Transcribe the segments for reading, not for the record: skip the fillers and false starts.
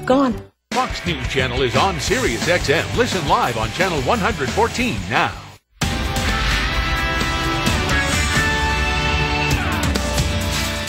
gone. Fox News Channel is on Sirius XM. Listen live on Channel 114 now.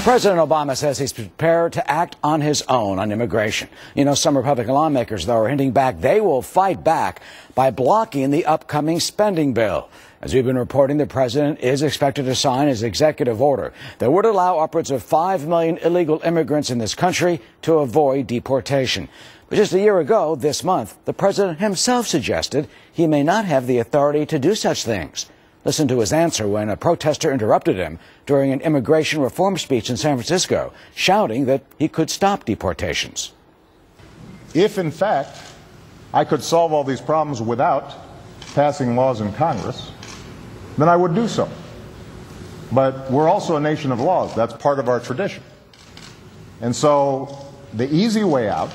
President Obama says he's prepared to act on his own on immigration. You know, some Republican lawmakers, though, are hinting back they will fight back by blocking the upcoming spending bill. As we've been reporting, the president is expected to sign his executive order that would allow upwards of 5 million illegal immigrants in this country to avoid deportation. But just a year ago, this month, the president himself suggested he may not have the authority to do such things. Listen to his answer when a protester interrupted him during an immigration reform speech in San Francisco, shouting that he could stop deportations. If, in fact, I could solve all these problems without passing laws in Congress, then I would do so. But we're also a nation of laws. That's part of our tradition. And so the easy way out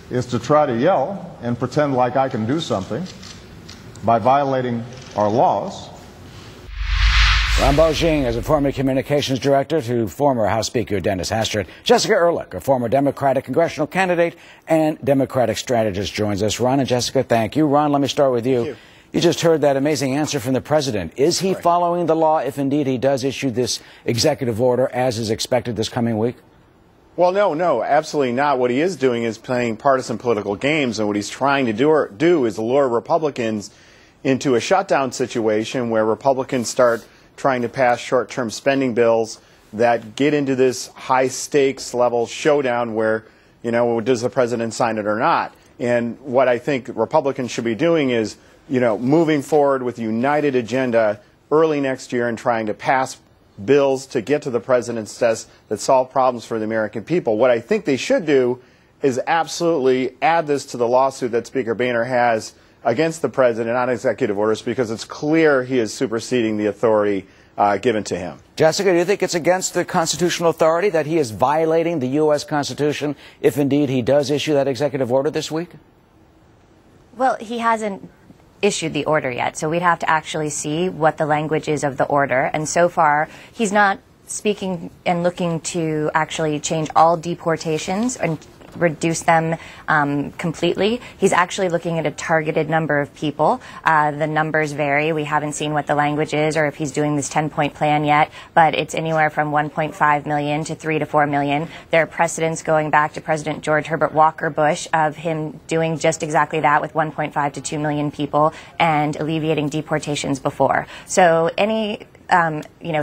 is to try to yell and pretend like I can do something by violating our laws. Bonjean is a former communications director to former House Speaker Dennis Hastert. Jessica Ehrlich, a former Democratic congressional candidate and Democratic strategist, joins us. Ron and Jessica, thank you. Ron, let me start with you. Thank you. You just heard that amazing answer from the president. Is he following the law if indeed he does issue this executive order as is expected this coming week? Well, no, absolutely not. What he is doing is playing partisan political games, and what he's trying to do is lure Republicans into a shutdown situation where Republicans start trying to pass short-term spending bills that get into this high-stakes level showdown where, you know, does the president sign it or not? And what I think Republicans should be doing is, you know, moving forward with a united agenda early next year and trying to pass bills to get to the president's desk that solve problems for the American people. What I think they should do is absolutely add this to the lawsuit that Speaker Boehner has against the president on executive orders, because it's clear he is superseding the authority given to him. Jessica, do you think it's against the constitutional authority that he is violating the U.S. Constitution if indeed he does issue that executive order this week? Well, he hasn't issued the order yet, so we'd have to actually see what the language is of the order. And so far, he's not speaking and looking to actually change all deportations and reduce them completely. He's actually looking at a targeted number of people. The numbers vary. We haven't seen what the language is or if he's doing this 10-point plan yet, but it's anywhere from 1.5 million to 3 to 4 million. There are precedents going back to President George Herbert Walker Bush of him doing just exactly that with 1.5 to 2 million people and alleviating deportations before. So any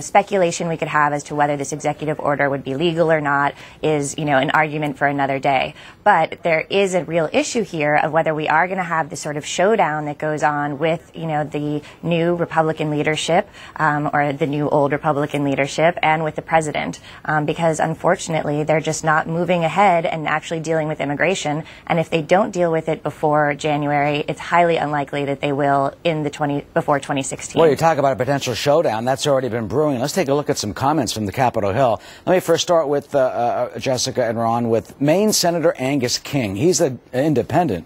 speculation we could have as to whether this executive order would be legal or not is, an argument for another day. But there is a real issue here of whether we are going to have this sort of showdown that goes on with, the new Republican leadership or the new old Republican leadership and with the president, because unfortunately they're just not moving ahead and actually dealing with immigration. And if they don't deal with it before January, it's highly unlikely that they will before 2016. Well, you talk about a potential showdown. That's already been brewing. Let's take a look at some comments from the Capitol Hill. Let me first start with Jessica and Ron with Maine Senator Angus King. He's an independent,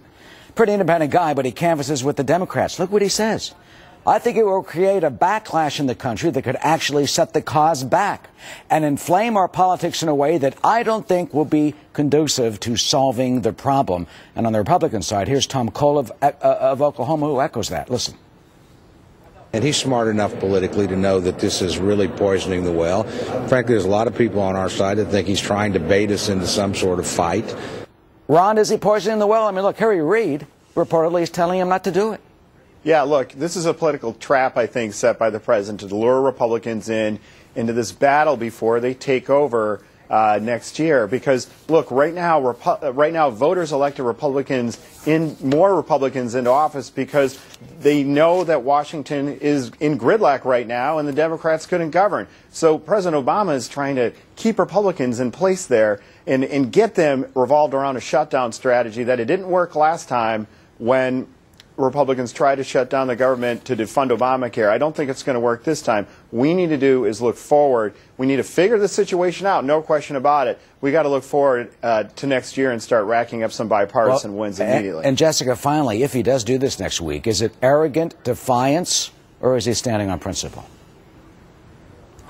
pretty independent guy, but he canvasses with the Democrats. Look what he says. I think it will create a backlash in the country that could actually set the cause back and inflame our politics in a way that I don't think will be conducive to solving the problem. And on the Republican side, here's Tom Cole of Oklahoma, who echoes that. Listen. And he's smart enough politically to know that this is really poisoning the well. Frankly, there's a lot of people on our side that think he's trying to bait us into some sort of fight. Ron, is he poisoning the well? I mean, look, Harry Reid reportedly is telling him not to do it. Yeah, look, this is a political trap, I think, set by the president to lure Republicans into this battle before they take over next year. Because, look, right now voters elected more Republicans into office because they know that Washington is in gridlock right now and the Democrats couldn't govern. So President Obama is trying to keep Republicans in place there and get them revolved around a shutdown strategy that it didn't work last time when Republicans tried to shut down the government to defund Obamacare. I don't think it's going to work this time. We need to do is look forward. We need to figure the situation out, no question about it. We got to look forward to next year and start racking up some bipartisan wins immediately. And Jessica, finally, if he does do this next week, is it arrogant defiance or is he standing on principle?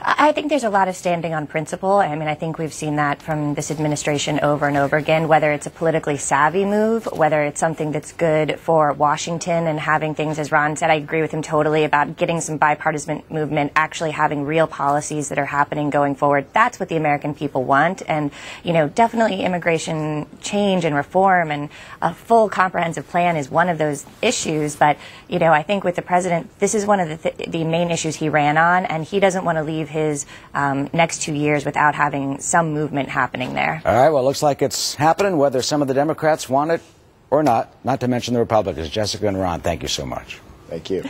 I think there's a lot of standing on principle. I mean, I think we've seen that from this administration over and over again, whether it's a politically savvy move, whether it's something that's good for Washington and having things, as Ron said, I agree with him totally about getting some bipartisan movement, actually having real policies that are happening going forward. That's what the American people want. And, you know, definitely immigration change and reform and a full comprehensive plan is one of those issues. But, you know, I think with the president, this is one of the main issues he ran on, and he doesn't want to leave his next 2 years without having some movement happening there. All right, well, it looks like it's happening, whether some of the Democrats want it or not to mention the Republicans. Jessica and Ron, thank you so much. Thank you.